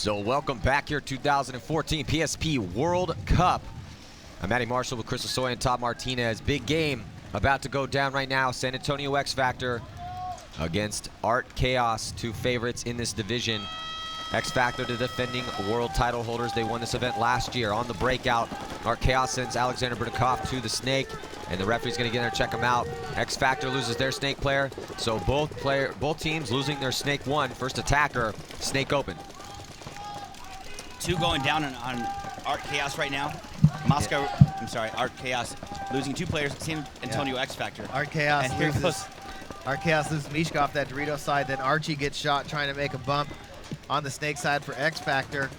So welcome back here, 2014 PSP World Cup. I'm Matty Marshall with Chris Osoy and Todd Martinez. Big game about to go down right now. San Antonio Xfactor against Art Chaos, two favorites in this division. Xfactor, the defending world title holders. They won this event last year. On the breakout, Art Chaos sends Alexander Brnikov to the Snake, and the referee's going to get in there, check him out. Xfactor loses their Snake player, so both teams losing their Snake 1, first attacker, Snake open. Two going down on Art Chaos right now. Art Chaos losing two players, San Antonio Xfactor. Art Chaos loses Mishka off that Dorito side, then Archie gets shot trying to make a bump on the Snake side for Xfactor.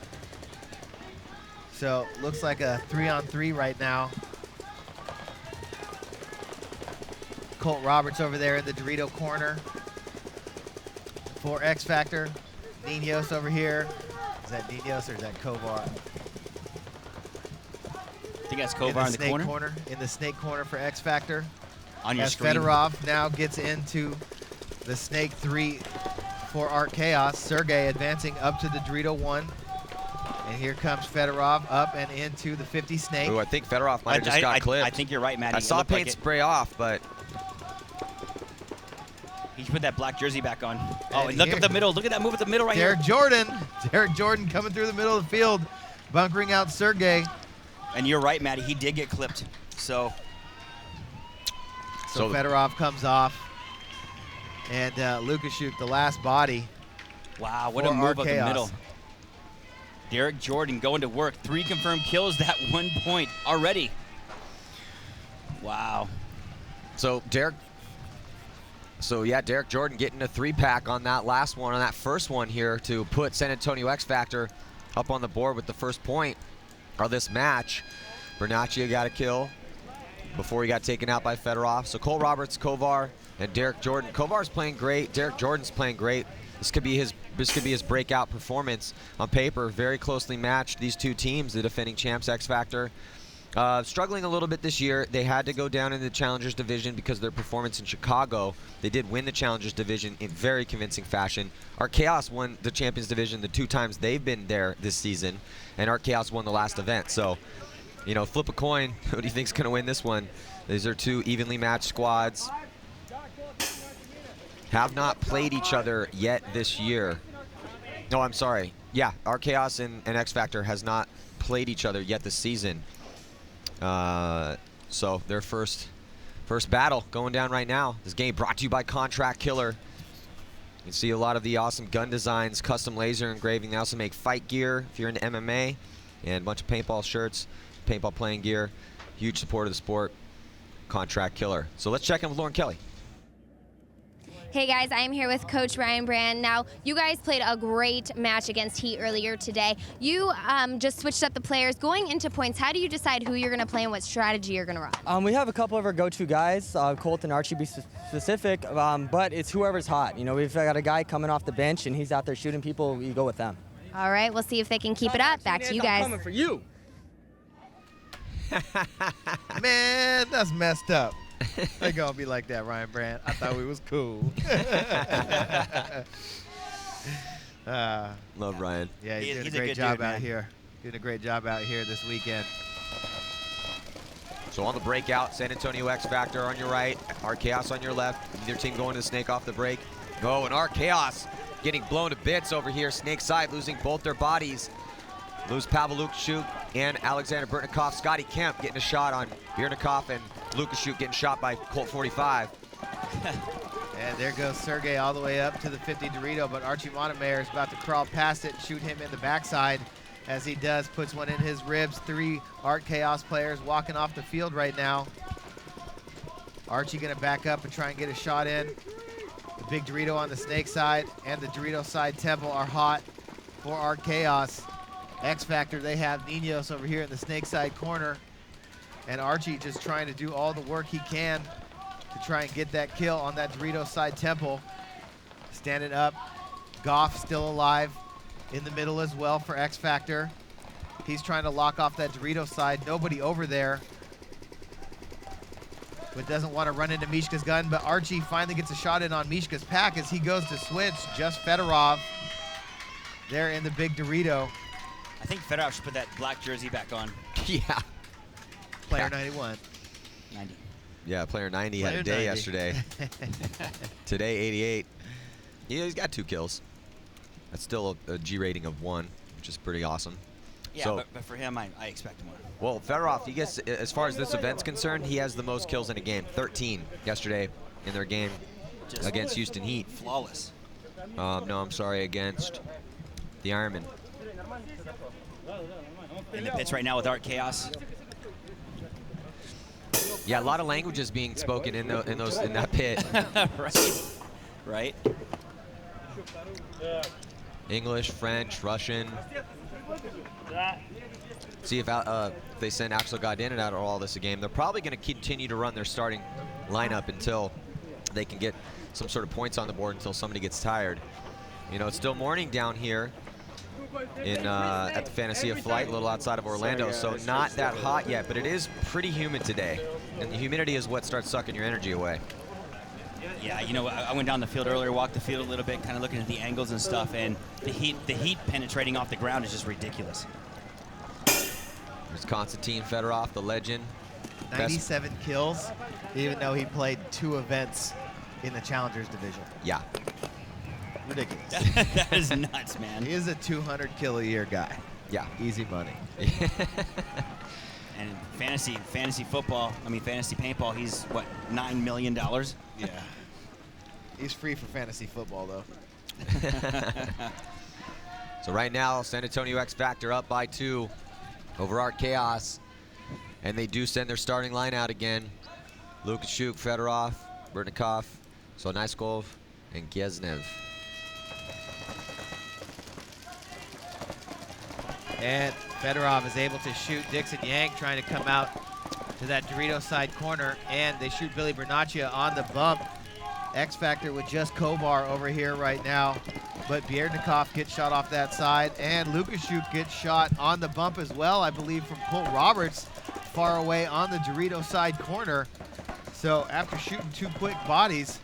So looks like a 3-on-3 right now. Colt Roberts over there in the Dorito corner for Xfactor. Ninos over here. Is that Ninos or is that Kovar? I think that's Kovar in the corner. In the Snake corner for Xfactor. On your screen. Fedorov now gets into the Snake 3 for Art Chaos. Sergey advancing up to the Dorito 1. And here comes Fedorov up and into the 50 Snake. Ooh, I think Fedorov might have just got clipped. I think you're right, Matty. I saw paint spray off, but he should put that black jersey back on. Oh, and look at the middle. Look at that move at the middle right here. Derek Jordan coming through the middle of the field, bunkering out Sergey. And you're right, Matty. He did get clipped. So Fedorov comes off. And Lukashuk, the last body. Wow, what a move up the middle. Derek Jordan going to work. 3 confirmed kills, that 1 point already. Wow. So Derek Jordan getting a 3-pack on that last one, on that first one here to put San Antonio Xfactor up on the board with the first point of this match. Bernaccia got a kill before he got taken out by Fedorov. So Colt Roberts, Kovar, and Derek Jordan. Kovar's playing great. Derek Jordan's playing great. This could be his breakout performance on paper. Very closely matched, these two teams, the defending champs Xfactor. Struggling a little bit this year. They had to go down in the Challengers division because of their performance in Chicago. They did win the Challengers division in very convincing fashion. Art Chaos won the Champions division the 2 times they've been there this season, and Art Chaos won the last event. So, you know, flip a coin. Who do you think's going to win this one? These are two evenly matched squads. Have not played each other yet this year. No, I'm sorry. Yeah, Art Chaos and Xfactor has not played each other yet this season. So their first battle going down right now. This game brought to you by Contract Killer. You can see a lot of the awesome gun designs, custom laser engraving. They also make fight gear if you're into MMA, and a bunch of paintball shirts, paintball playing gear. Huge support of the sport. Contract Killer. So let's check in with Lauren Kelly. Hey guys, I'm here with Coach Ryan Brand. Now, you guys played a great match against Heat earlier today. You just switched up the players. Going into points, how do you decide who you're going to play and what strategy you're going to run? We have a couple of our go-to guys, Colt and Archie to be specific, but it's whoever's hot. You know, we've got a guy coming off the bench and he's out there shooting people, we go with them. All right, we'll see if they can keep it up. Back to you guys. I'm coming for you. Man, that's messed up. They gonna be like that, Ryan Brandt. I thought we was cool. Love Ryan. Yeah, he's doing a great job out here. Doing a great job out here this weekend. So on the breakout, San Antonio Xfactor on your right, Art Chaos on your left. Either team going to the Snake off the break. Go, and Art Chaos getting blown to bits over here. Snake side losing both their bodies. Lose Pavel Lukashuk and Alexander Brnikov. Scotty Kemp getting a shot on Brnikov, and Lukashuk getting shot by Colt 45. And there goes Sergey all the way up to the 50 Dorito, but Archie Montemayor is about to crawl past it and shoot him in the backside. As he does, puts one in his ribs. 3 Art Chaos players walking off the field right now. Archie gonna back up and try and get a shot in. The big Dorito on the Snake side and the Dorito side Temple are hot for Art Chaos. Xfactor, they have Ninos over here in the Snake side corner. And Archie just trying to do all the work he can to try and get that kill on that Dorito side Temple. Standing up. Goff still alive in the middle as well for Xfactor. He's trying to lock off that Dorito side. Nobody over there. But doesn't want to run into Mishka's gun. But Archie finally gets a shot in on Mishka's pack as he goes to switch. Just Fedorov. there in the big Dorito. I think Fedorov should put that black jersey back on. Yeah. Player 91. 90. Yeah, player 90 had Player a day 90. yesterday. Today, 88. Yeah, he's got 2 kills. That's still a G rating of 1, which is pretty awesome. Yeah, So, but for him, I expect more. well, Fedorov, he gets, as far as this event's concerned, he has the most kills in a game. 13 yesterday in their game Just against Houston Heat. flawless. No, I'm sorry, against the Ironman. In the pits right now with Art Chaos. Yeah, a lot of languages being spoken in that pit. Right. English, French, Russian. See if they send Axel Godin out of all this a game. They're probably going to continue to run their starting lineup until they can get some sort of points on the board, until somebody gets tired. You know, it's still morning down here in at the Fantasia Flight, a little outside of Orlando, so not that hot yet, but it is pretty humid today, and the humidity is what starts sucking your energy away. Yeah, you know, I went down the field earlier, walked the field a little bit, kind of looking at the angles and stuff, and the heat penetrating off the ground is just ridiculous. There's Konstantin Fedorov, the legend. 97 kills, even though he played 2 events in the Challengers division. Yeah. Ridiculous. That is nuts, man. He is a 200 kill a year guy. Yeah. Easy money. And fantasy football, fantasy paintball, he's, what, $9 million? Yeah. He's free for fantasy football, though. So right now, San Antonio Xfactor up by 2 over Art Chaos. And they do send their starting line out again. Lukashuk, Fedorov, Bertnikov, Sonaiskov, and Giesnev. And Fedorov is able to shoot Dixon Yank, trying to come out to that Dorito side corner, and they shoot Billy Bernaccia on the bump. Xfactor with just Kovar over here right now, but Bierdnikov gets shot off that side, and Lukashuk gets shot on the bump as well, I believe, from Colt Roberts, far away on the Dorito side corner. So after shooting 2 quick bodies,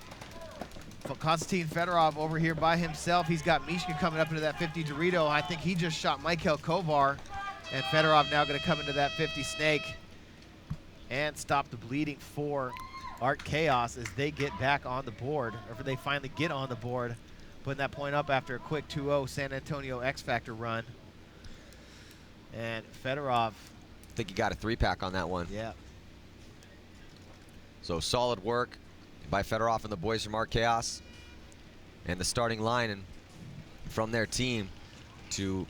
Konstantin Fedorov over here by himself. He's got Mishka coming up into that 50 Dorito. I think he just shot Michael Kovar, and Fedorov now going to come into that 50 Snake and stop the bleeding for Art Chaos as they get back on the board, or if they finally get on the board, putting that point up after a quick 2-0 San Antonio Xfactor run. And Fedorov. I think he got a 3-pack on that one. Yeah. So solid work by Fedorov and the boys from Art Chaos, and the starting line and from their team to,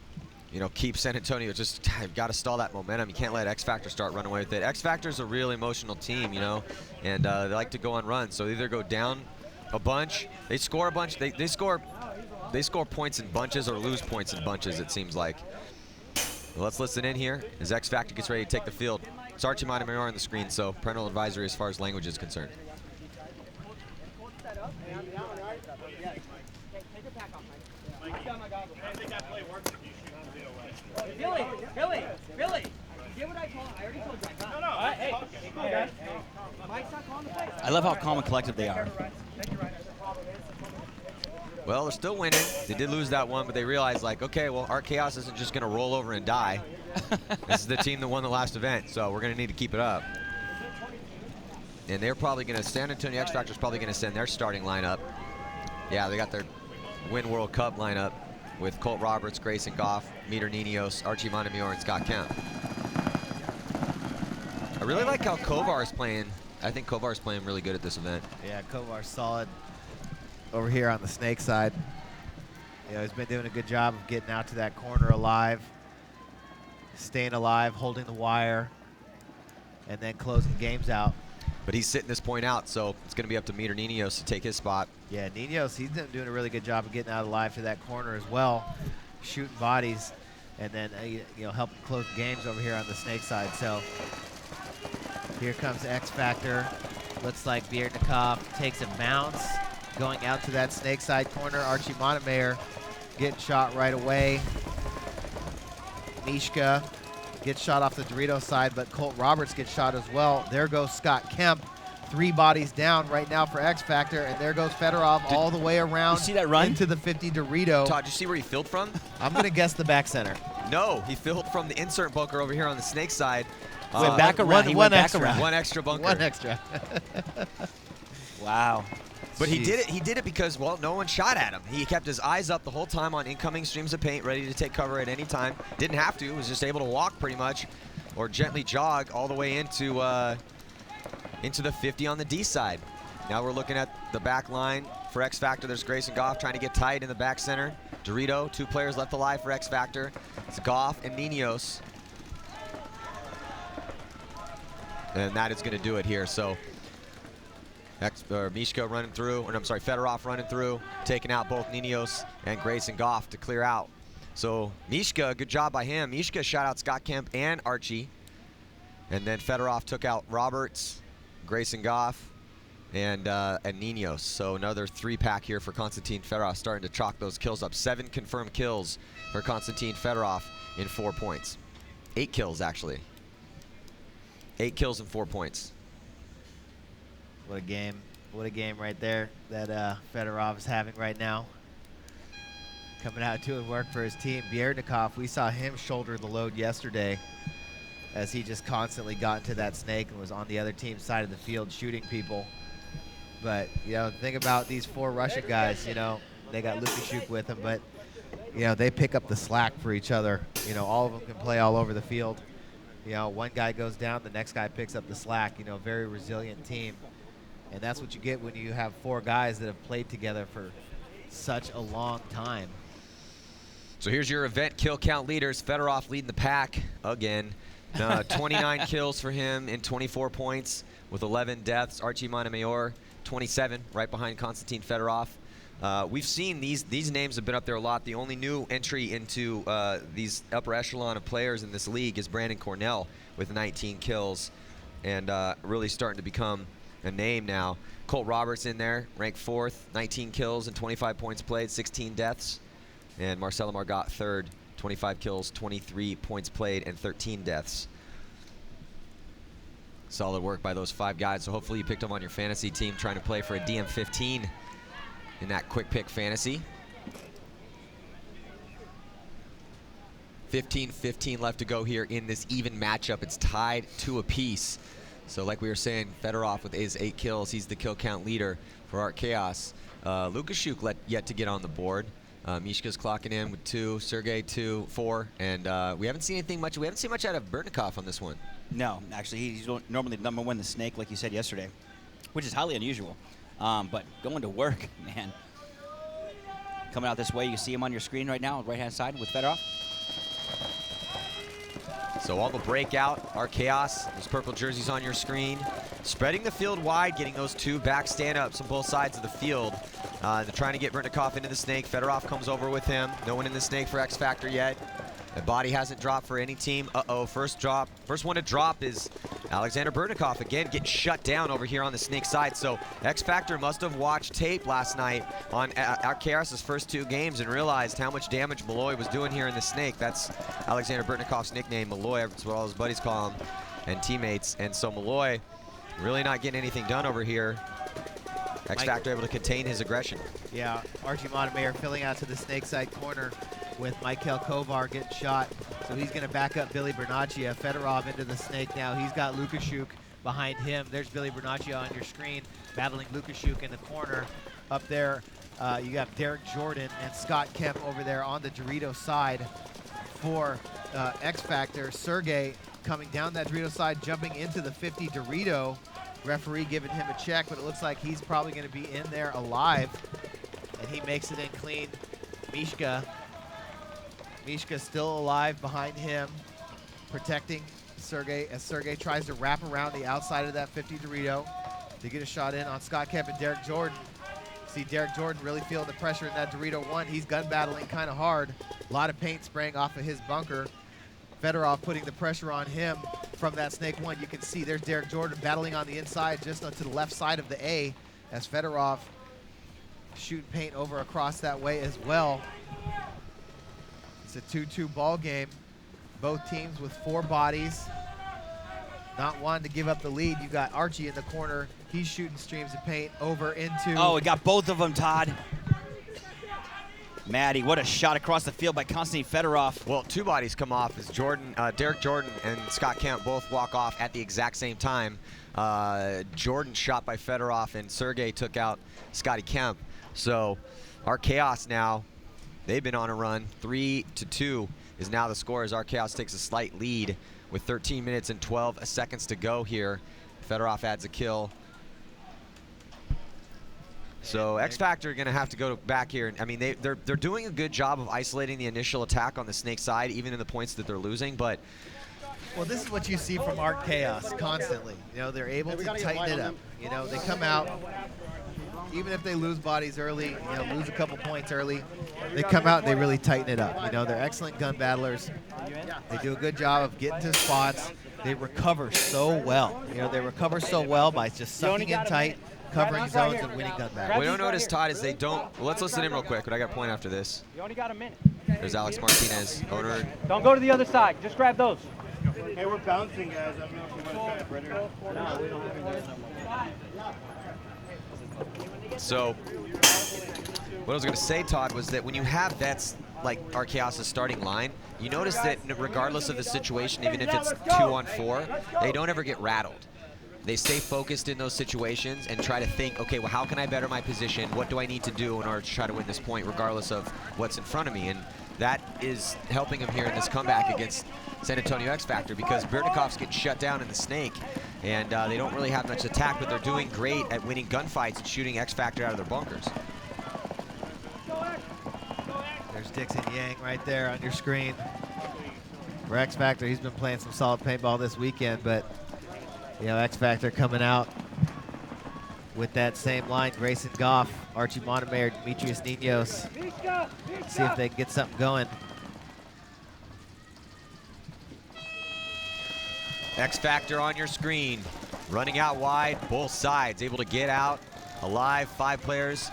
you know, keep San Antonio. Just got to stall that momentum. You can't let Xfactor start running away with it. Xfactor's a real emotional team, you know, and they like to go on runs. So they either go down a bunch, they score a bunch, they score points in bunches, or lose points in bunches, it seems like. Well, let's listen in here as Xfactor gets ready to take the field. It's Archie Montemayor on the screen, so parental advisory as far as language is concerned. Billy, get what I told. I already told you. No. Hey, Mike's not calling the play. I love how calm and collective they are. Well, they're still winning. They did lose that one, but they realized, like, okay, well, Art Chaos isn't just going to roll over and die. This is the team that won the last event, so we're going to need to keep it up. And they're probably going to, San Antonio Xfactor is probably going to send their starting lineup. Yeah, they got their Win World Cup lineup with Colt Roberts, Grayson Goff, Meter Ninios, Archie Montemayor, and Scott Kemp. I really like how Kovar is playing. I think Kovar is playing really good at this event. Yeah, Kovar's solid over here on the Snake side. You know, he's been doing a good job of getting out to that corner alive, staying alive, holding the wire, and then closing games out. But he's sitting this point out, so it's going to be up to Meter Ninios to take his spot. Yeah, Ninos, he's doing a really good job of getting out alive to that corner as well, shooting bodies, and then you know, helping close games over here on the Snake side. So here comes Xfactor. Looks like Bierdnikov takes a bounce, going out to that Snake side corner. Archie Montemayor getting shot right away. Mishka gets shot off the Dorito side, but Colt Roberts gets shot as well. There goes Scott Kemp 3 bodies down right now for Xfactor, and there goes Fedorov all the way around see that run? into the 50 Dorito. Todd, did you see where he filled from? I'm going to guess the back center. No, he filled from the insert bunker over here on the snake side. Went back around. He went back around. One extra bunker. One extra. Wow. But he Jeez. did it. He did it because, well, no one shot at him. He kept his eyes up the whole time on incoming streams of paint, ready to take cover at any time. Didn't have to. Was just able to walk pretty much, or gently jog all the way into the 50 on the D side. Now we're looking at the back line for Xfactor. There's Grayson Goff trying to get tight in the back center. Dorito, 2 players left alive for Xfactor. It's Goff and Ninos. And that is going to do it here. So Mishka running through, or I'm sorry, Fedorov running through, taking out both Ninos and Grayson Goff to clear out. So Mishka, good job by him. Mishka shot out Scott Kemp and Archie. And then Fedorov took out Roberts, Grayson Goff, and Ninos. So another 3-pack here for Konstantin Fedorov, starting to chalk those kills up. 7 confirmed kills for Konstantin Fedorov in 4 points. 8 kills, actually. 8 kills and 4 points. What a game. What a game right there that Fedorov is having right now. Coming out doing work for his team. Biernikov, we saw him shoulder the load yesterday as he just constantly got into that snake and was on the other team's side of the field shooting people. But, you know, the thing about these 4 Russian guys, you know, they got Lukashuk with them, but, you know, they pick up the slack for each other. You know, all of them can play all over the field. You know, one guy goes down, the next guy picks up the slack. You know, very resilient team. And that's what you get when you have 4 guys that have played together for such a long time. So here's your event kill count leaders. Fedorov leading the pack again. 29 kills for him in 24 points with 11 deaths. Archie Montemayor, 27, right behind Konstantin Fedorov. We've seen these names have been up there a lot. The only new entry into these upper echelon of players in this league is Brandon Cornell with 19 kills, and really starting to become a name now. Colt Roberts in there, ranked 4th, 19 kills and 25 points played, 16 deaths. And Marcelo Margot 3rd, 25 kills, 23 points played, and 13 deaths. Solid work by those 5 guys. So hopefully you picked them on your fantasy team trying to play for a DM15 in that quick pick fantasy. 15-15 left to go here in this even matchup. It's tied 2 apiece. So like we were saying, Fedorov with his 8 kills, he's the kill count leader for Art Chaos. Lukashuk yet to get on the board. Mishka's clocking in with 2, Sergey 2, 4, and we haven't seen anything much. We haven't seen much out of Bernikov on this one. No, actually, he's normally number 1 the snake, like you said yesterday, which is highly unusual. But going to work, man. Coming out this way, you see him on your screen right now, right-hand side with Fedorov. So all the breakout, our Chaos, those purple jerseys on your screen. Spreading the field wide, getting those 2 back stand-ups on both sides of the field. They're trying to get Bernikov into the snake. Fedorov comes over with him. No one in the snake for Xfactor yet. The body hasn't dropped for any team. Uh-oh, first one to drop is Alexander Bernikov. Again, getting shut down over here on the snake side. So Xfactor must have watched tape last night on Chaos' first 2 games and realized how much damage Malloy was doing here in the snake. That's Alexander Bernikov's nickname, Malloy. That's what all his buddies call him and teammates. And so Malloy really not getting anything done over here. Xfactor able to contain his aggression. Yeah, Archie Montemayor filling out to the snake side corner with Michael Kovar getting shot. So he's going to back up Billy Bernaccia. Fedorov into the snake now. He's got Lukashuk behind him. There's Billy Bernaccia on your screen battling Lukashuk in the corner. Up there, you got Derek Jordan and Scott Kemp over there on the Dorito side for Xfactor. Sergey coming down that Dorito side, jumping into the 50 Dorito. Referee giving him a check, but it looks like he's probably going to be in there alive. And he makes it in clean. Mishka still alive behind him, protecting Sergey as Sergey tries to wrap around the outside of that 50 Dorito to get a shot in on Scott Kemp and Derek Jordan. See Derek Jordan really feeling the pressure in that Dorito 1. He's gun battling kind of hard. A lot of paint spraying off of his bunker. Fedorov putting the pressure on him from that snake 1. You can see there's Derek Jordan battling on the inside just to the left side of the A as Fedorov shooting paint over across that way as well. It's a 2-2 ball game. Both teams with 4 bodies. not wanting to give up the lead. You got Archie in the corner. He's shooting streams of paint over into. Oh, we got both of them, Todd. Maddie, what a shot across the field by Konstantin Fedorov. Well, two bodies come off as Derek Jordan and Scott Kemp both walk off at the exact same time. Jordan shot by Fedorov and Sergey took out Scotty Kemp. So our Chaos now, they've been on a run. 3-2 is now the score as our Chaos takes a slight lead with 13 minutes and 12 seconds to go here. Fedorov adds a kill. So Xfactor going to have to go back here. I mean, they're doing a good job of isolating the initial attack on the Snake side, even in the points that they're losing. But well, this is what you see from Art Chaos constantly. You know, they're able to tighten it up. You know, they come out, even if they lose bodies early, you know, lose a couple points early, they come out and they really tighten it up. You know, they're excellent gun battlers. They do a good job of getting to spots. They recover so well. You know, they recover so well by just sucking in tight, covering zones, and winning gun battles. What I don't notice, Todd, is they don't. Well, let's listen in real quick, but I got a point after this. You only got a minute. There's Alex Martinez, owner. Don't go to the other side. Just grab those. Hey, we're bouncing, guys. I don't know if you want to try it, brother. So, what I was going to say, Todd, was that when you have vets like Archaeos' starting line, you notice that regardless of the situation, even if it's 2-on-4, they don't ever get rattled. They stay focused in those situations and try to think, okay, well, how can I better my position? What do I need to do in order to try to win this point, regardless of what's in front of me? And that is helping him here in this comeback against San Antonio Xfactor, because Birnikov's getting shut down in the Snake, and they don't really have much attack, but they're doing great at winning gunfights and shooting Xfactor out of their bunkers. There's Dixon Yang right there on your screen. For Xfactor, he's been playing some solid paintball this weekend, but you know, Xfactor coming out with that same line: Grayson Goff, Archie Montemayor, Demetrius Ninos. See if they can get something going. Xfactor on your screen, running out wide, both sides, able to get out alive, 5 players.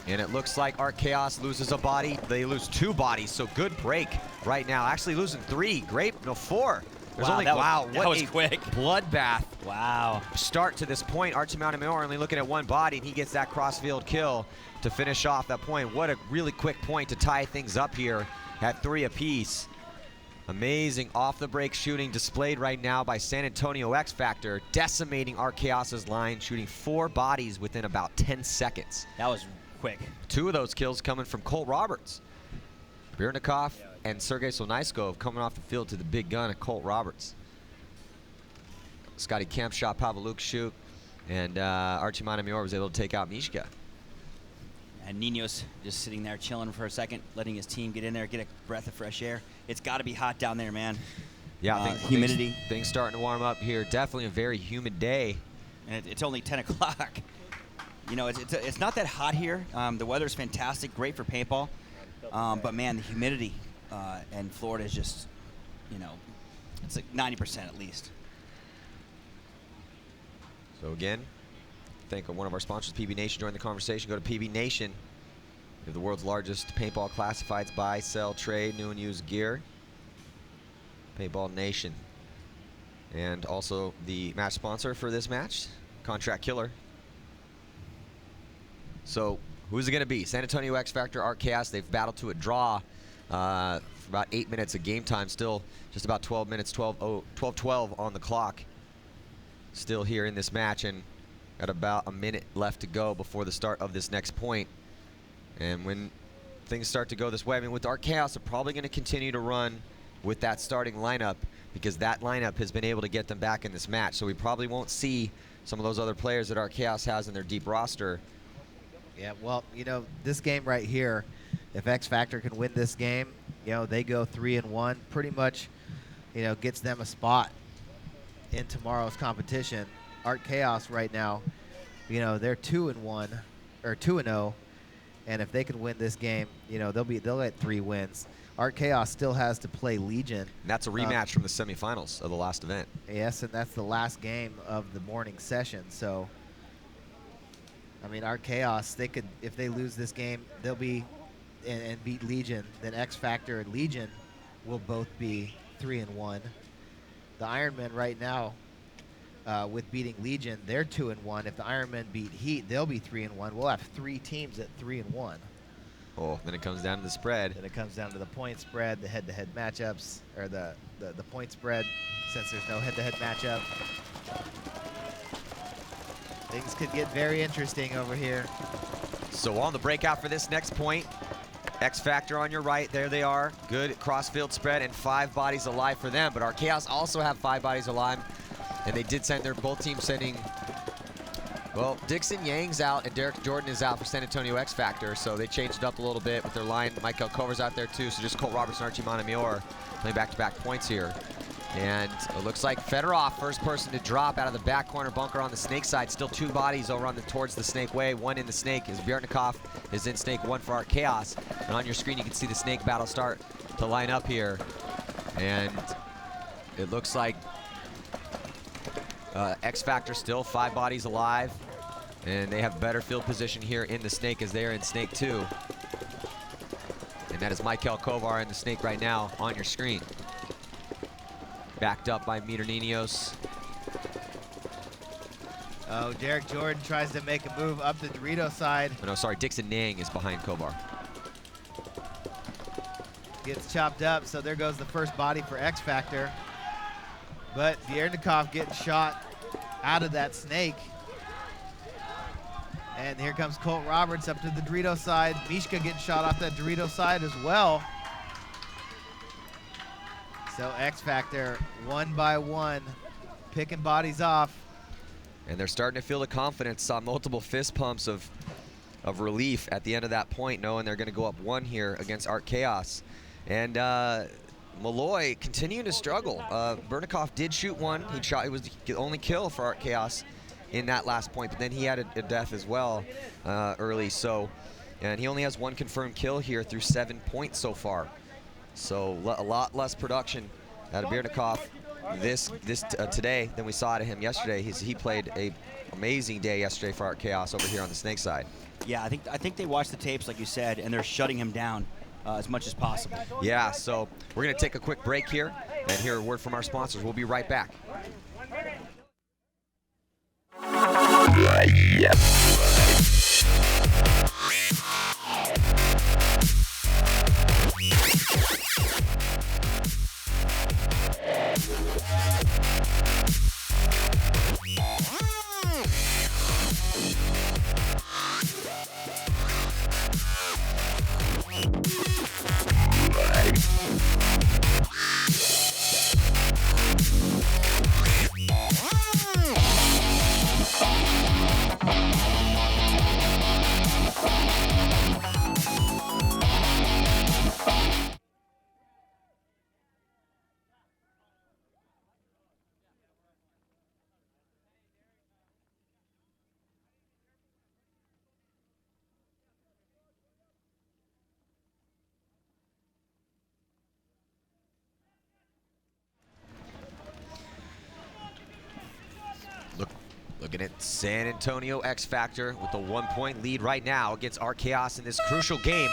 And it looks like Art Chaos loses a body. They lose 2 bodies, so good break right now. Actually losing 3, great, no 4. There's only, that was a quick. Bloodbath. Wow. Start to this point. Archie Montemayor only looking at 1 body, and he gets that cross-field kill to finish off that point. What a really quick point to tie things up here at 3 apiece. Amazing off-the-break shooting displayed right now by San Antonio Xfactor, decimating Art Chaos' line, shooting 4 bodies within about 10 seconds. That was quick. 2 of those kills coming from Colt Roberts. Birnikov and Sergey Solnaiskov coming off the field to the big gun of Colt Roberts. Scotty Kemp shot Pavluk shoot, and Archie Montemayor was able to take out Mishka. And Ninos just sitting there chilling for a second, letting his team get in there, get a breath of fresh air. It's got to be hot down there, man. Yeah, I think humidity. Things starting to warm up here. Definitely a very humid day. And it's only 10 o'clock. You know, it's not that hot here. The weather's fantastic, great for paintball. But, man, the humidity in Florida is just, you know, it's like 90% at least. So, again, thank one of our sponsors, PB Nation, join the conversation. Go to PB Nation. We have the world's largest paintball classifieds, buy, sell, trade, new and used gear. Paintball Nation. And also the match sponsor for this match, Contract Killer. So, who's it going to be? San Antonio Xfactor, Art Chaos. They've battled to a draw for about 8 minutes of game time. Still just about 12 minutes, 12 on the clock. Still here in this match, and got about a minute left to go before the start of this next point. And when things start to go this way, I mean, with Art Chaos, they're probably going to continue to run with that starting lineup, because that lineup has been able to get them back in this match. So we probably won't see some of those other players that Art Chaos has in their deep roster. Yeah, well, you know, this game right here, if Xfactor can win this game, you know, they go 3-1, pretty much, you know, gets them a spot in tomorrow's competition. Art Chaos right now, you know, they're 2-1 or 2-0, and if they can win this game, you know, they'll get 3 wins. Art Chaos still has to play Legion. And that's a rematch from the semifinals of the last event. Yes, and that's the last game of the morning session. So, I mean, Art Chaos, they could, if they lose this game, they'll be and beat Legion. Then Xfactor and Legion will both be 3-1. The Ironmen right now, with beating Legion. They're 2-1. If the Ironmen beat Heat, they'll be 3-1. We'll have 3 teams at 3-1. Oh, then it comes down to the spread. Then it comes down to the point spread, the head-to-head matchups, or the point spread, since there's no head-to-head matchup. Things could get very interesting over here. So on the breakout for this next point, Xfactor on your right, there they are. Good cross-field spread and 5 bodies alive for them, but our Chaos also have 5 bodies alive, and they did send both teams sending, well, Dixon Yang's out and Derek Jordan is out for San Antonio Xfactor, so they changed it up a little bit with their line. Michael Cover's out there too, so just Colt Roberts and Archie Montemayor playing back-to-back points here. And it looks like Fedorov, first person to drop out of the back corner bunker on the Snake side. Still 2 bodies over on towards the Snake way. 1 in the Snake is Bjertnikov is in Snake, 1 for Art Chaos. And on your screen you can see the Snake battle start to line up here. And it looks like Xfactor still 5 bodies alive. And they have better field position here in the Snake as they are in Snake 2. And that is Michael Kovar in the Snake right now on your screen. Backed up by Meter Ninos. Oh, Derek Jordan tries to make a move up the Dorito side. Oh, no, sorry, Dixon Nang is behind Kovar. Gets chopped up, so there goes the first body for Xfactor. But Bjertnikov getting shot out of that Snake. And here comes Colt Roberts up to the Dorito side. Mishka getting shot off that Dorito side as well. So Xfactor, 1 by 1, picking bodies off. And they're starting to feel the confidence. Saw multiple fist pumps of relief at the end of that point, knowing they're going to go up 1 here against Art Chaos. And Malloy continuing to struggle. Bjertnikov did shoot 1. It was the only kill for Art Chaos in that last point, but then he had a death as well early. So, and he only has 1 confirmed kill here through 7 points so far. So a lot less production out of Bjertnikov today than we saw out of him yesterday. He played an amazing day yesterday for Art Chaos over here on the Snake side. Yeah, I think they watched the tapes, like you said, and they're shutting him down as much as possible. Yeah, so we're going to take a quick break here and hear a word from our sponsors. We'll be right back. Looking at San Antonio Xfactor with a 1-point lead right now against Art Chaos in this crucial game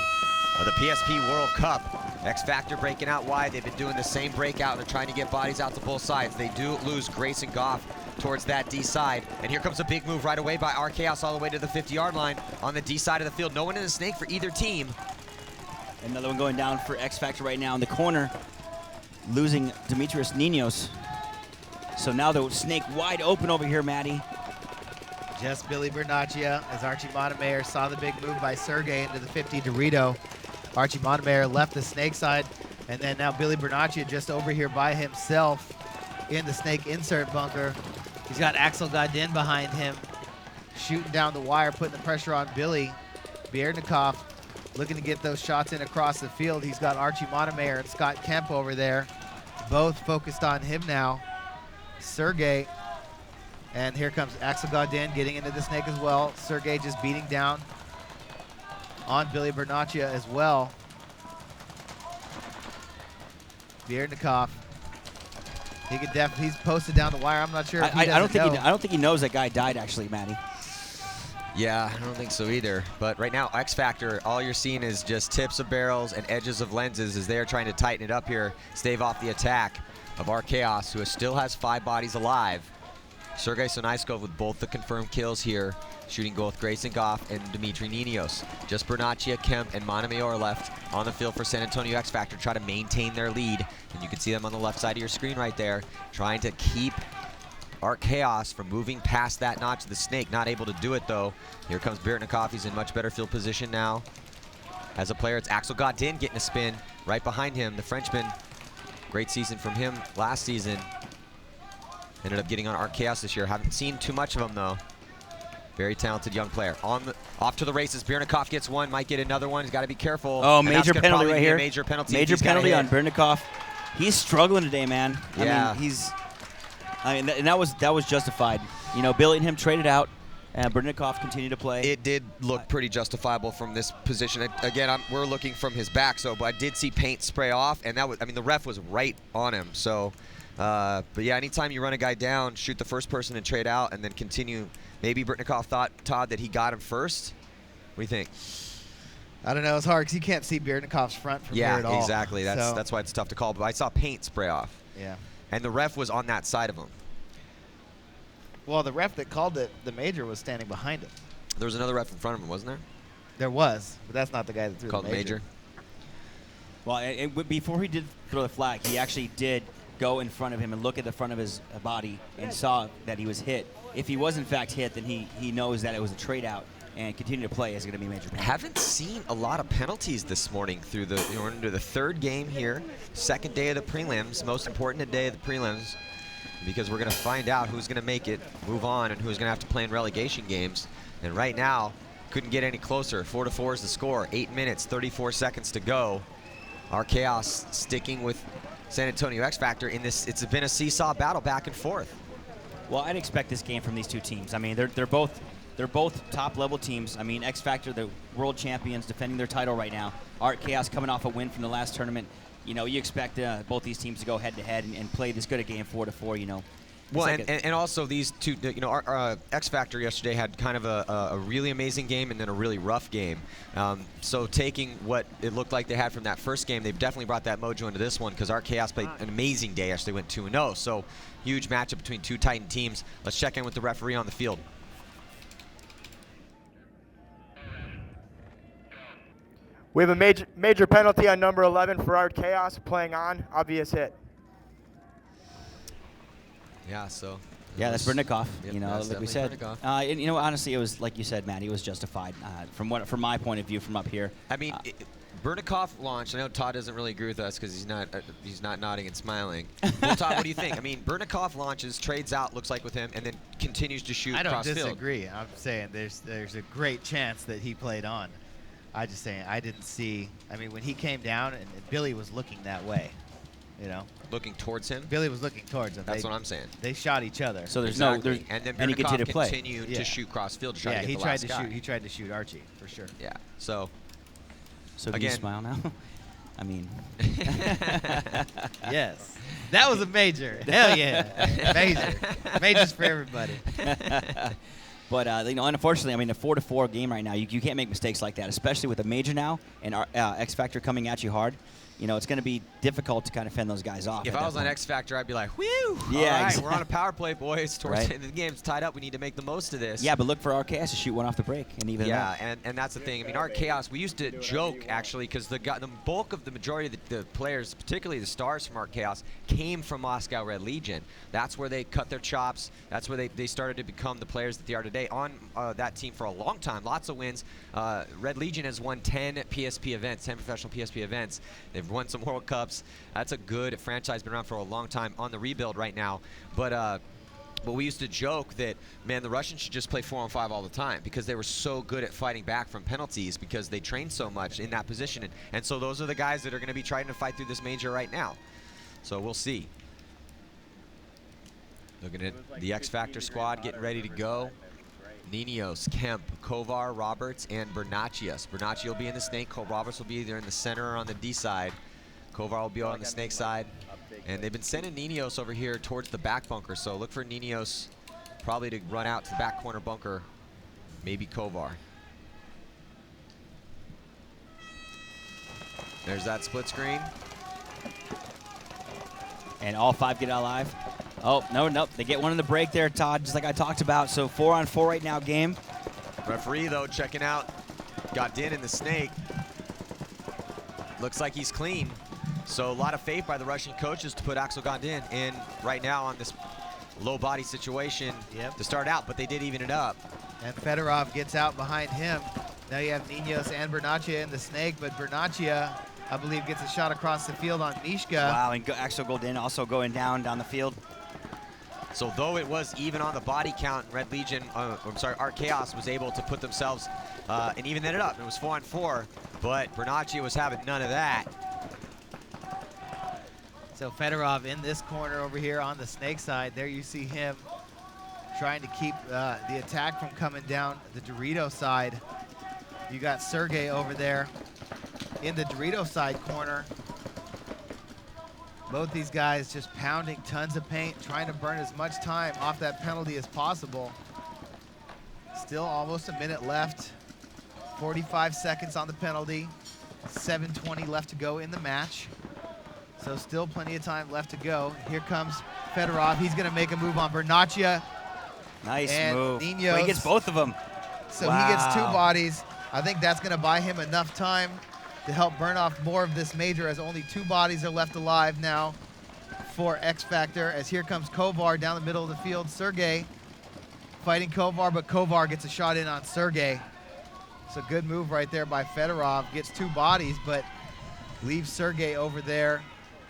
of the PSP World Cup. Xfactor breaking out wide. They've been doing the same breakout. They're trying to get bodies out to both sides. They do lose Grayson Goff towards that D side. And here comes a big move right away by Art Chaos all the way to the 50-yard line on the D side of the field. No one in the Snake for either team. Another one going down for Xfactor right now in the corner, losing Demetrius Ninos. So now the Snake wide open over here, Maddie. Just Billy Bernaccia as Archie Montemayor saw the big move by Sergey into the 50 Dorito. Archie Montemayor left the Snake side, and then now Billy Bernaccia just over here by himself in the Snake insert bunker. He's got Axel Godin behind him, shooting down the wire, putting the pressure on Billy. Bjertnikov looking to get those shots in across the field. He's got Archie Montemayor and Scott Kemp over there, both focused on him now. Sergey, and here comes Axel Godin getting into the Snake as well. Sergey just beating down on Billy Bernaccia as well. Bjertnikov, he could definitely, he's posted down the wire. I'm not sure if I don't think he knows that guy died actually, Maddie. Yeah, I don't think so either. But right now, Xfactor, all you're seeing is just tips of barrels and edges of lenses as they're trying to tighten it up here, stave off the attack of Art Chaos, who still has 5 bodies alive. Sergey Sonaiskov with both the confirmed kills here, shooting both Grayson Goff and Dmitry Ninos. Just Bernaccia, Kemp, and Montemayor left on the field for San Antonio Xfactor, try to maintain their lead. And you can see them on the left side of your screen right there, trying to keep Art Chaos from moving past that notch of the snake. Not able to do it, though. Here comes Birtnikov. He's in much better field position now. As a player, it's Axel Godin getting a spin right behind him. The Frenchman, great season from him last season. Ended up getting on Art Chaos this year. Haven't seen too much of him, though. Very talented young player. Off to the races. Birtnikov gets one, might get another one. He's got to be careful. Oh, And major that's gonna penalty probably right be a here. Major penalty. Major penalty on Birtnikov. He's struggling today, man. Yeah. I mean, and that was justified. You know, Billy and him traded out. Birtnikov continued to play. It did look pretty justifiable from this position. Again, we're looking from his back, but I did see paint spray off, and that was, I mean, the ref was right on him. So, but yeah, anytime you run a guy down, shoot the first person and trade out, and then continue. Maybe Birtnikov thought, Todd, that he got him first. What do you think? I don't know. It's hard because you can't see Birtnikov's front from here at all. Yeah, exactly. That's why it's tough to call. But I saw paint spray off. Yeah. And the ref was on that side of him. Well, the ref that called it, the major, was standing behind him. There was another ref in front of him, wasn't there? There was, but that's not the guy that threw Called the major. Well, before he did throw the flag, he actually did go in front of him and look at the front of his body and saw that he was hit. If he was in fact hit, then he knows that it was a trade out and continue to play is going to be a major penalty. Haven't seen a lot of penalties this morning through we're into the third game here, second day of the prelims, most important day of the prelims, because we're going to find out who's going to make it, move on, and who's going to have to play in relegation games. And right now, couldn't get any closer. 4-4 is the score. 8 minutes, 34 seconds to go. Our Chaos sticking with San Antonio Xfactor in this. It's been a seesaw battle back and forth. Well, I'd expect this game from these two teams. I mean, they're both top-level teams. I mean, Xfactor, the world champions, defending their title right now. Art Chaos coming off a win from the last tournament. You know, you expect both these teams to go head-to-head and play this good a game 4-4, you know. Well, and also these two, you know, our Xfactor yesterday had kind of a really amazing game and then a really rough game. So taking what it looked like they had from that first game, they've definitely brought that mojo into this one because our Chaos played an amazing day. Actually went 2-0. So huge matchup between two Titan teams. Let's check in with the referee on the field. We have a major penalty on number 11 for Art Chaos, playing on, obvious hit. Yeah, so. Yeah, that's Birtnikov. Yep, you know, that's like we said. Birtnikov. And, you know, honestly, it was like you said, Matt. He was justified from my point of view from up here. I mean, Birtnikov launched. I know Todd doesn't really agree with us because he's not nodding and smiling. Well, Todd, what do you think? I mean, Birtnikov launches, trades out, looks like with him, and then continues to shoot I don't cross field. disagree. I'm saying there's a great chance that he played on. I just saying I didn't see. I mean, when he came down and Billy was looking that way, you know. Looking towards him. Billy was looking towards him. That's what I'm saying. They shot each other. So there's Exactly. no, and then any continued play. continued to shoot cross field to try Yeah, to get he the tried last to guy. shoot. He tried to shoot Archie for sure. Yeah. So So can again, you smile now? I mean. Yes. That was a major. Hell yeah. Major. Majors for everybody. But, you know, unfortunately, I mean, a 4-4 game right now, you can't make mistakes like that, especially with a major now and Xfactor coming at you hard. You know, it's going to be difficult to kind of fend those guys off. if I was on Xfactor, I'd be like, whew, Yeah, all right, exactly. we're on a power play, boys. Towards Right. the end of the game, it's tied up. We need to make the most of this. Yeah, but look for RKS to shoot one off the break. And even Yeah, that. and that's the thing. I mean, our Chaos, we used to joke, actually, because the bulk of the majority of the players, particularly the stars from our Chaos, came from Moscow Red Legion. That's where they cut their chops. That's where they started to become the players that they are today. On that team for a long time, lots of wins. Red Legion has won 10 PSP events, 10 professional PSP events. They've won some World Cups. That's a good franchise, been around for a long time, on the rebuild right now. But we used to joke that, man, the Russians should just play 4-on-5 all the time because they were so good at fighting back from penalties because they trained so much in that position. And so those are the guys that are going to be trying to fight through this major right now. So we'll see. Looking at the Xfactor squad getting ready to go. Ninos, Kemp, Kovar, Roberts, and Bernaccius. Bernacci will be in the snake. Roberts will be either in the center or on the D side. Kovar will be on the snake side. And they've been sending Ninos over here towards the back bunker, so look for Ninos probably to run out to the back corner bunker, maybe Kovar. There's that split screen. And all five get out alive. Oh, no. They get one in the break there, Todd, just like I talked about. So 4-on-4 right now game. Referee, though, checking out Godin in the snake. Looks like he's clean. So a lot of faith by the Russian coaches to put Axel Godin in right now on this low body situation to start out, but they did even it up. And Fedorov gets out behind him. Now you have Ninos and Bernaccia in the snake, but Bernaccia, I believe, gets a shot across the field on Mishka. Wow, and Axel Godin also going down the field. So though it was even on the body count, Red Legion, Art Chaos was able to put themselves and even it up. It was 4-on-4, but Bernaccia was having none of that. So Fedorov in this corner over here on the snake side. There you see him trying to keep the attack from coming down the Dorito side. You got Sergey over there in the Dorito side corner. Both these guys just pounding tons of paint, trying to burn as much time off that penalty as possible. Still almost a minute left. 45 seconds on the penalty. 7:20 left to go in the match. So still plenty of time left to go. Here comes Fedorov. He's going to make a move on Bernaccia. Nice and move. Ninos. Well, he gets both of them. So he gets 2 bodies. I think that's going to buy him enough time to help burn off more of this major, as only 2 bodies are left alive now for Xfactor. As here comes Kovar down the middle of the field. Sergey fighting Kovar, but Kovar gets a shot in on Sergey. It's a good move right there by Fedorov. Gets 2 bodies, but leaves Sergey over there,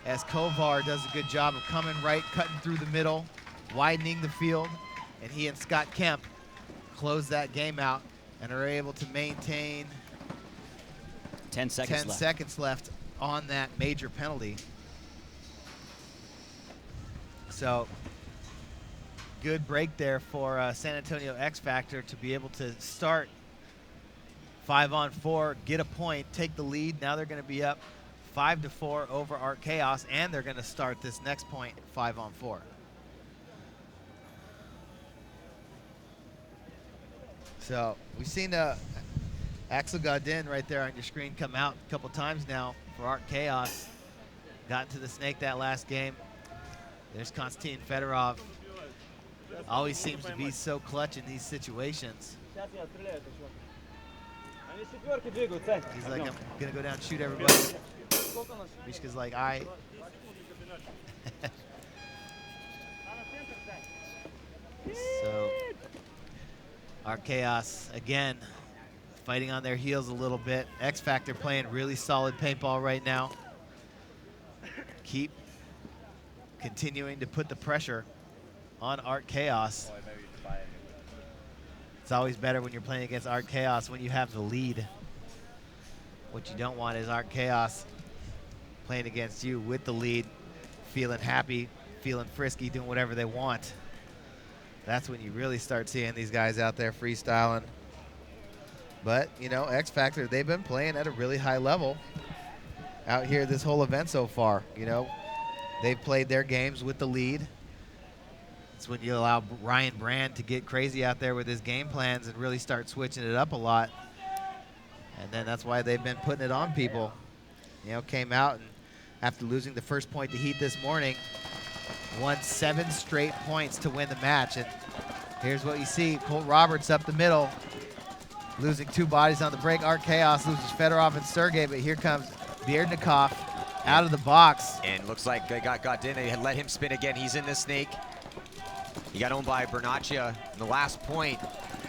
as Kovar does a good job of coming right, cutting through the middle, widening the field, and he and Scott Kemp close that game out and are able to maintain 10 seconds left on that major penalty. So good break there for San Antonio Xfactor to be able to start 5-on-4, get a point, take the lead. Now they're going to be up 5-4 over Art Chaos, and they're going to start this next point 5-on-4. So we've seen Axel Godin right there on your screen come out a couple times now for Art Chaos. Got into the snake that last game. There's Konstantin Fedorov. Always seems to be so clutch in these situations. He's like, I'm going to go down and shoot everybody. Mishka's like, all right. So, Art Chaos, again, fighting on their heels a little bit. Xfactor playing really solid paintball right now. Keep continuing to put the pressure on Art Chaos. It's always better when you're playing against Art Chaos when you have the lead. What you don't want is Art Chaos playing against you with the lead, feeling happy, feeling frisky, doing whatever they want. That's when you really start seeing these guys out there freestyling. But, you know, Xfactor, they've been playing at a really high level out here this whole event so far. You know, they've played their games with the lead. It's when you allow Ryan Brand to get crazy out there with his game plans and really start switching it up a lot. And then that's why they've been putting it on people. You know, came out and after losing the first point to Heat this morning, won 7 straight points to win the match. And here's what you see. Colt Roberts up the middle, losing 2 bodies on the break. Art Chaos loses Fedorov and Sergey, but here comes Bierdnikov out of the box. And looks like they got in. They had let him spin again. He's in the snake. He got owned by Bernaccia in the last point.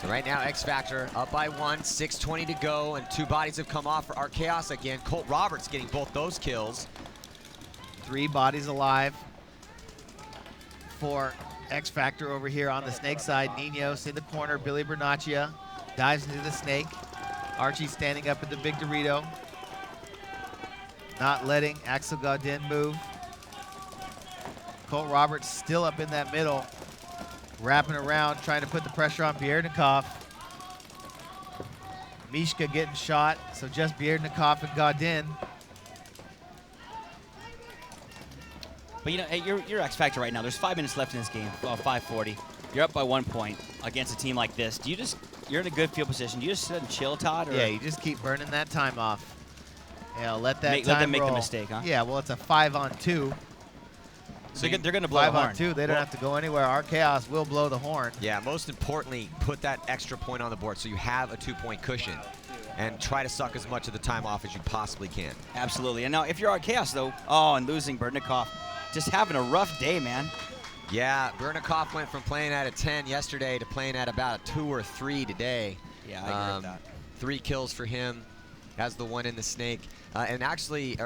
So right now, Xfactor up by 1, 6:20 to go, and 2 bodies have come off for Art Chaos again. Colt Roberts getting both those kills. 3 bodies alive for Xfactor over here on the snake side. Ninos in the corner. Billy Bernaccia dives into the snake. Archie standing up at the big Dorito, not letting Axel Godin move. Colt Roberts still up in that middle, wrapping around, trying to put the pressure on Bierdnikov. Mishka getting shot, so just Bierdnikov and Godin. But you know, hey, you're Xfactor right now. There's 5 minutes left in this game, 5:40. You're up by 1 point against a team like this. Do you just, you're in a good field position. Do you just sit and chill, Todd? Or? Yeah, you just keep burning that time off. Yeah, let that time let them make roll. the mistake, huh? Yeah, well, it's a 5-on-2. So they're going to blow the 5 horn. on 2. They don't have to go anywhere. Our Chaos will blow the horn. Yeah, most importantly, put that extra point on the board so you have a 2-point cushion. And try to suck as much of the time off as you possibly can. Absolutely. And now if you're on Chaos, though, oh, and losing Berdnikov, just having a rough day, man. Yeah, Berdnikov went from playing at a 10 yesterday to playing at about a 2 or 3 today. Yeah, I agree with that. 3 kills for him as the one in the snake. And actually,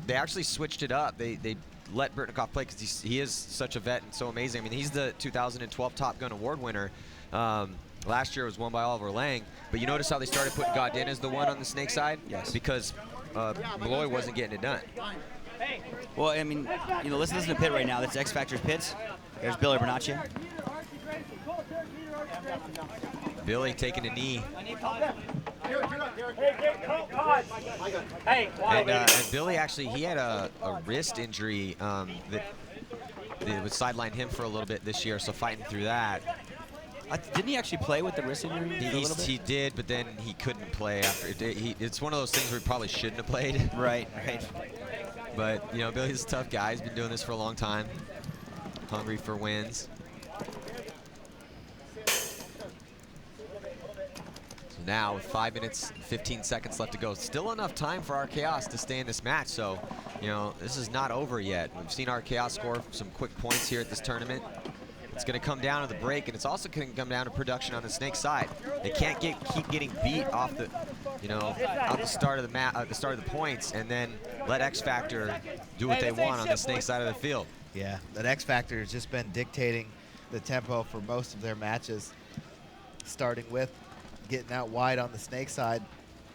they actually switched it up. They let Berdnikov play because he is such a vet and so amazing. I mean, he's the 2012 Top Gun Award winner. Last year was won by Oliver Lang, but you notice how they started putting Godin as the one on the snake side? Yes. Because Malloy wasn't getting it done. Well, I mean, you know, listen to the pit right now. That's Xfactor's pits. There's Billy Bernacci. Billy taking a knee. And Billy actually, he had a wrist injury that would sideline him for a little bit this year, so fighting through that. Didn't he actually play with the wrist injury for a little bit? He did, but then he couldn't play after. It's one of those things where he probably shouldn't have played. Right. But, you know, Billy's a tough guy. He's been doing this for a long time. Hungry for wins. So now, with 5 minutes and 15 seconds left to go, still enough time for our Chaos to stay in this match. So, you know, this is not over yet. We've seen our Chaos score some quick points here at this tournament. It's going to come down to the break, and it's also going to come down to production on the snake side. They can't keep getting beat off the, you know, at the start of the points, and then let Xfactor do what they want on the snake side of the field. Yeah, that Xfactor has just been dictating the tempo for most of their matches, starting with getting out wide on the snake side,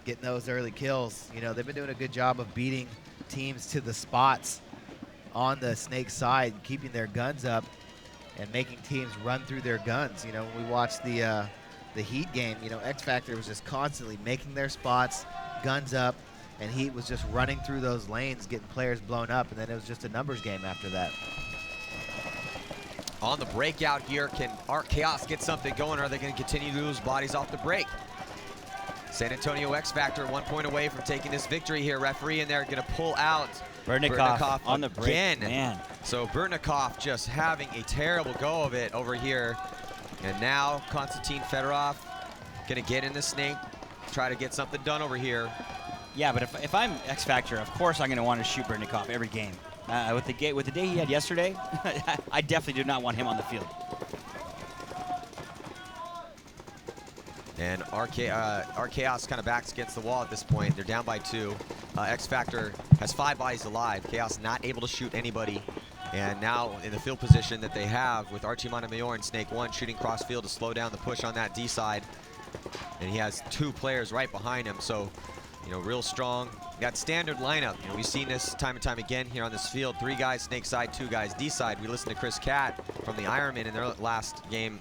getting those early kills. You know, they've been doing a good job of beating teams to the spots on the snake side, keeping their guns up, and making teams run through their guns. You know, when we watched the Heat game, you know, Xfactor was just constantly making their spots, guns up, and Heat was just running through those lanes, getting players blown up, and then it was just a numbers game after that. On the breakout here, can Art Chaos get something going, or are they going to continue to lose bodies off the break? San Antonio Xfactor 1 point away from taking this victory here. Referee in there going to pull out Berdnikov on the break, again. man. So Berdnikov just having a terrible go of it over here. And now Konstantin Fedorov going to get in the snake, try to get something done over here. Yeah, but if I'm Xfactor, of course I'm going to want to shoot Berdnikov every game. With the day he had yesterday, I definitely do not want him on the field. And our Chaos kind of backs against the wall at this point. They're down by 2. Xfactor has 5 bodies alive. Chaos not able to shoot anybody. And now in the field position that they have with Archie Montemayor in Snake 1 shooting cross field to slow down the push on that D side. And he has 2 players right behind him. So, you know, real strong. Got standard lineup. You know, we've seen this time and time again here on this field. 3 guys Snake side, 2 guys D side. We listened to Chris Catt from the Ironman in their last game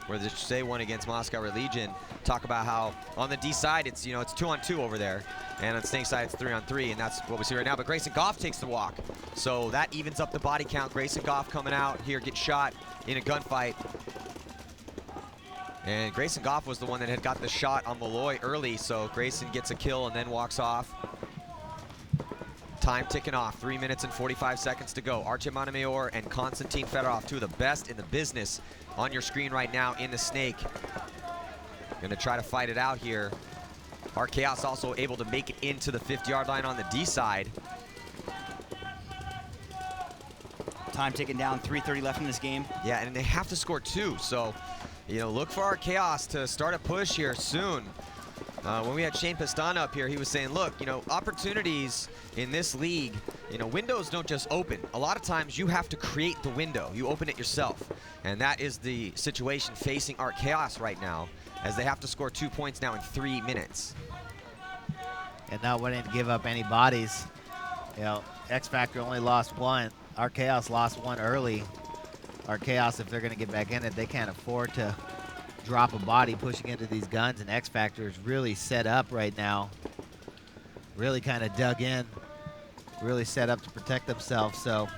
where they won against Moscow Legion, talk about how on the D side it's, you know, it's 2 on 2 over there, and on snake side it's 3 on 3, and that's what we see right now. But Grayson Goff takes the walk, so that evens up the body count. Grayson Goff coming out here, gets shot in a gunfight, and Grayson Goff was the one that had got the shot on Malloy early, so Grayson gets a kill and then walks off. Time ticking off, 3 minutes and 45 seconds to go. Archie Montemayor and Konstantin Fedorov, 2 of the best in the business, on your screen right now in the snake. Gonna try to fight it out here. Our Chaos also able to make it into the 50-yard line on the D side. Time ticking down, 3:30 left in this game. Yeah, and they have to score 2, so, you know, look for our Chaos to start a push here soon. When we had Shane Pastana up here, he was saying, look, you know, opportunities in this league, you know, windows don't just open. A lot of times you have to create the window. You open it yourself. And that is the situation facing Art Chaos right now, as they have to score 2 points now in 3 minutes. And not wanting to give up any bodies. You know, Xfactor only lost 1. Art Chaos lost 1 early. Art Chaos, if they're going to get back in it, they can't afford to drop a body pushing into these guns, and Xfactor is really set up right now. Really kind of dug in, really set up to protect themselves. So,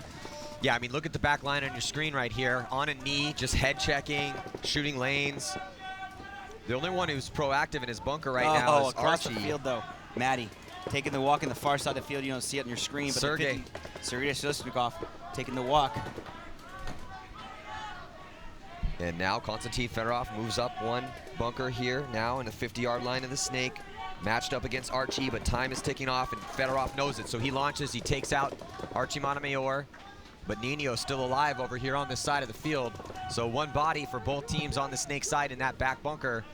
yeah, I mean, look at the back line on your screen right here. On a knee, just head checking, shooting lanes. The only one who's proactive in his bunker right now is across Archie. the field though, Maddie taking the walk in the far side of the field. You don't see it on your screen, but Sergey Sergey Selesnikov taking the walk. And now Konstantin Fedorov moves up one bunker here, now in the 50-yard line of the Snake. Matched up against Archie, but time is ticking off, and Fedorov knows it. So he launches, he takes out Archie Montemayor, but Nino's still alive over here on this side of the field. So one body for both teams on the Snake side in that back bunker.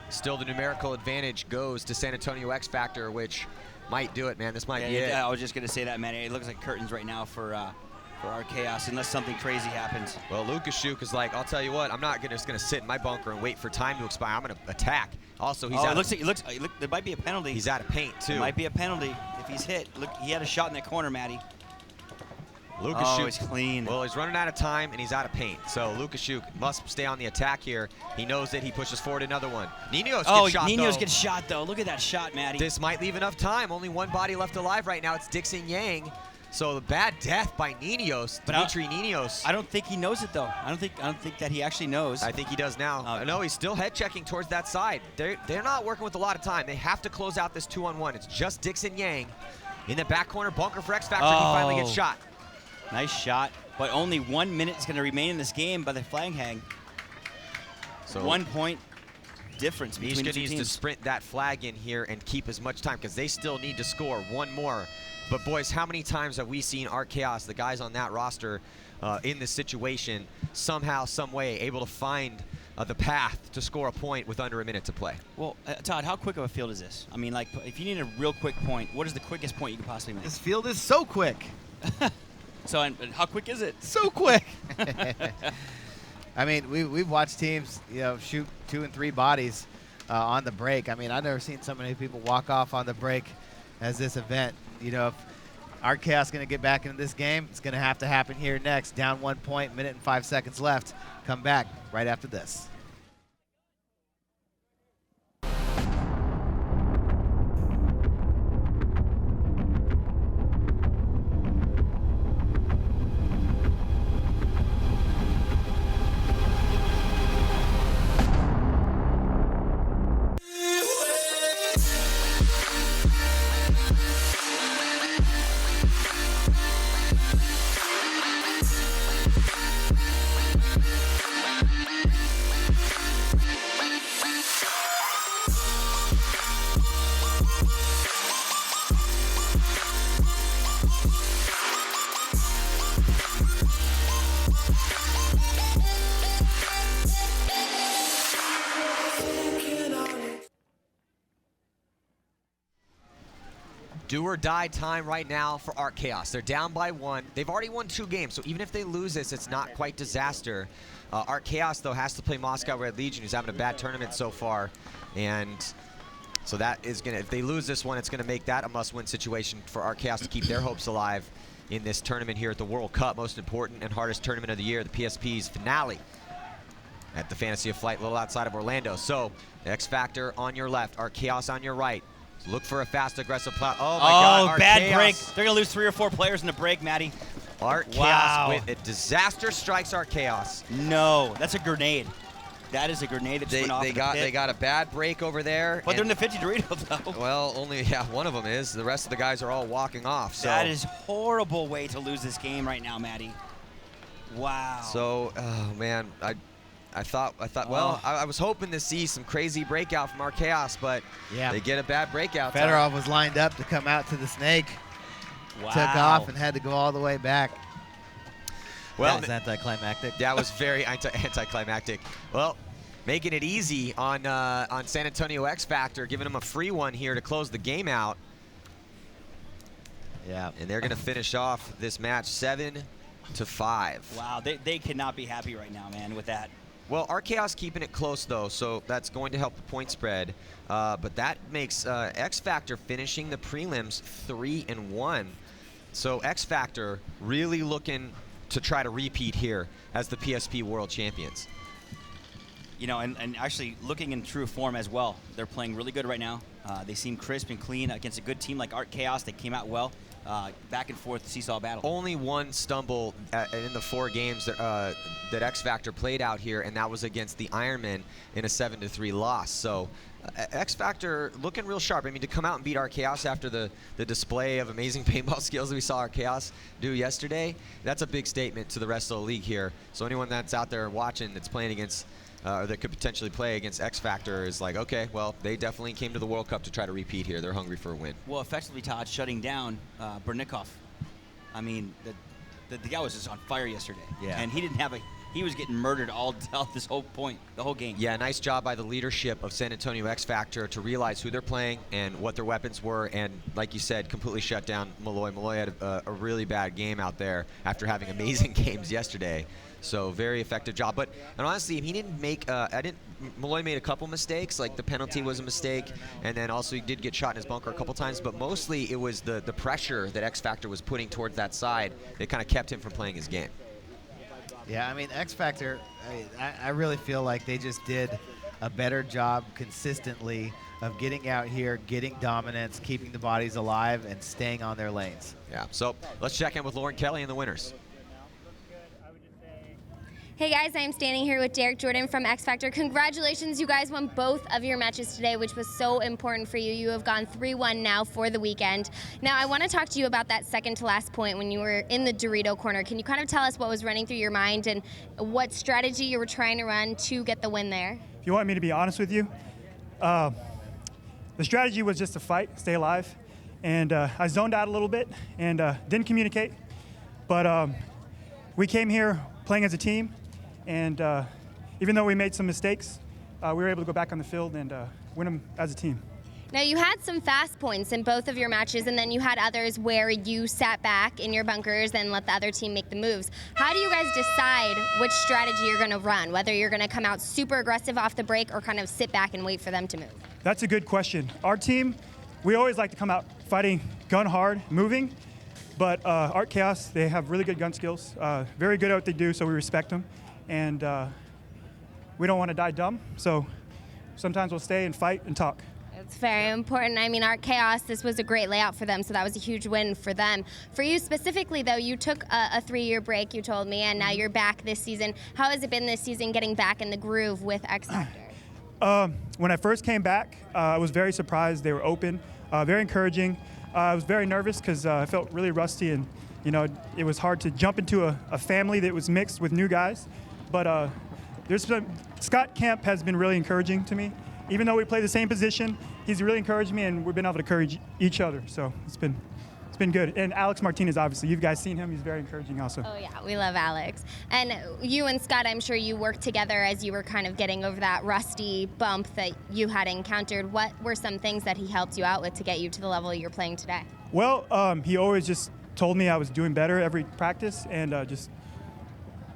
Still the numerical advantage goes to San Antonio Xfactor, which might do it, man. This might be it. I was just going to say that, man. It looks like curtains right now for our Chaos, unless something crazy happens. Well, Lukashuk is like, I'll tell you what, I'm not just going to sit in my bunker and wait for time to expire. I'm going to attack. Also, he's out. There might be a penalty. He's out of paint, too. There might be a penalty if he's hit. Look, he had a shot in that corner, Matty. Lukashuk, oh, he's clean. Well, he's running out of time, and he's out of paint. So Lukashuk must stay on the attack here. He knows it. He pushes forward another one. Nino's gets shot, Nino's gets shot, though. Look at that shot, Matty. This might leave enough time. Only one body left alive right now. It's Dixon Yang. So the bad death by Ninos, Dimitri Ninos. I don't think he knows it, though. I don't think that he actually knows. I think he does now. No, he's still head checking towards that side. They're not working with a lot of time. They have to close out this 2-on-1. It's just Dixon Yang in the back corner bunker for Xfactor. He finally gets shot. Nice shot, but only 1 minute is going to remain in this game by the flag hang. So 1 point difference between the two teams. Mishka needs to sprint that flag in here and keep as much time because they still need to score one more. But boys, how many times have we seen Art Chaos, the guys on that roster, in this situation, somehow, some way, able to find the path to score a point with under a minute to play? Well, Todd, how quick of a field is this? I mean, like, if you need a real quick point, what is the quickest point you can possibly make? This field is so quick. So, and how quick is it? So quick. I mean, we've watched teams, shoot 2 and 3 bodies on the break. I mean, I've never seen so many people walk off on the break as this event. If Art Chaos is going to get back into this game, it's going to have to happen here next. Down 1 point, minute and 5 seconds left. Come back right after this. Do or die time right now for Art Chaos. They're down by 1. They've already won 2 games, so even if they lose this, it's not quite disaster. Art Chaos, though, has to play Moscow Red Legion, who's having a bad tournament so far. And so that is going to, if they lose this one, it's going to make that a must-win situation for Art Chaos to keep their hopes alive in this tournament here at the World Cup, most important and hardest tournament of the year, the PSP's finale at the Fantasy of Flight, a little outside of Orlando. So, Xfactor on your left, Art Chaos on your right. Look for a fast, aggressive plot. Oh, my God. Art bad Chaos. break. They're going to lose 3 or 4 players in the break, Matty. Art Chaos with a disaster strikes Art Chaos. No, that's a grenade. That is a grenade that just went off they got a bad break over there. But they're in the 50 Dorito, though. Well, only, one of them is. The rest of the guys are all walking off. So. That is a horrible way to lose this game right now, Matty. Wow. So, oh, man, I thought. Well, I was hoping to see some crazy breakout from Art Chaos, but they get a bad breakout. Fedorov was lined up to come out to the Snake. Wow. Took off and had to go all the way back. Well, that was anticlimactic. That was very anticlimactic. Well, making it easy on San Antonio Xfactor, giving them a free one here to close the game out. Yeah. And they're going to finish off this match 7-5. Wow, they cannot be happy right now, man, with that. Well, Art Chaos keeping it close, though, so that's going to help the point spread. But that makes Xfactor finishing the prelims 3-1. So Xfactor really looking to try to repeat here as the PSP World Champions. And actually looking in true form as well. They're playing really good right now. They seem crisp and clean against a good team like Art Chaos. They came out well. back and forth seesaw battle. Only one stumble in the 4 games that Xfactor played out here, and that was against the Ironmen in a 7-3 loss. So Xfactor looking real sharp. I mean, to come out and beat our Chaos after the display of amazing paintball skills that we saw our Chaos do yesterday, that's a big statement to the rest of the league here. So anyone that's out there watching that's playing against or that could potentially play against Xfactor is like, okay, well, they definitely came to the World Cup to try to repeat here. They're hungry for a win. Well, effectively, Todd, shutting down Bernikov. I mean, the guy was just on fire yesterday. Yeah. And he was getting murdered all this whole point, the whole game. Yeah, nice job by the leadership of San Antonio Xfactor to realize who they're playing and what their weapons were, and like you said, completely shut down Malloy. Malloy had a really bad game out there after having amazing games yesterday. So very effective job. But and honestly, he didn't make. Malloy made a couple mistakes, like the penalty was a mistake, and then also he did get shot in his bunker a couple times. But mostly it was the pressure that Xfactor was putting towards that side that kind of kept him from playing his game. Yeah, I mean, Xfactor, I really feel like they just did a better job consistently of getting out here, getting dominance, keeping the bodies alive, and staying on their lanes. Yeah. So let's check in with Lauren Kelly and the winners. Hey guys, I'm standing here with Derek Jordan from Xfactor. Congratulations, you guys won both of your matches today, which was so important for you. You have gone 3-1 now for the weekend. Now, I want to talk to you about that second to last point when you were in the Dorito corner. Can you kind of tell us what was running through your mind and what strategy you were trying to run to get the win there? If you want me to be honest with you, the strategy was just to fight, stay alive. And I zoned out a little bit and didn't communicate. But we came here playing as a team. And even though we made some mistakes, we were able to go back on the field and win them as a team. Now, you had some fast points in both of your matches, and then you had others where you sat back in your bunkers and let the other team make the moves. How do you guys decide which strategy you're going to run, whether you're going to come out super aggressive off the break or kind of sit back and wait for them to move? That's a good question. Our team, we always like to come out fighting gun hard, moving. But Art Chaos, they have really good gun skills, very good at what they do, so we respect them. And we don't want to die dumb, so sometimes we'll stay and fight and talk. It's very important. I mean, Art Chaos, this was a great layout for them, so that was a huge win for them. For you specifically, though, you took a 3-year break, you told me, and now you're back this season. How has it been this season getting back in the groove with Xfactor? When I first came back, I was very surprised. They were open, very encouraging. I was very nervous because I felt really rusty, and it was hard to jump into a family that was mixed with new guys. But Scott Kemp has been really encouraging to me. Even though we play the same position, he's really encouraged me, and we've been able to encourage each other. So it's been good. And Alex Martinez, obviously, you've guys seen him. He's very encouraging also. Oh yeah, we love Alex. And you and Scott, I'm sure you worked together as you were kind of getting over that rusty bump that you had encountered. What were some things that he helped you out with to get you to the level you're playing today? Well, he always just told me I was doing better every practice and just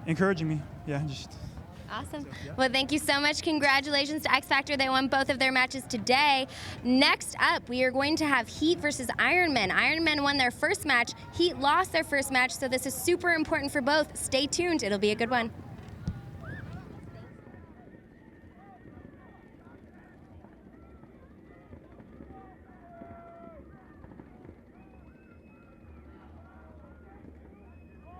encouraging me. Yeah, just. Awesome. Well, thank you so much. Congratulations to Xfactor. They won both of their matches today. Next up, we are going to have Heat versus Ironmen. Ironmen won their first match. Heat lost their first match, so this is super important for both. Stay tuned. It'll be a good one.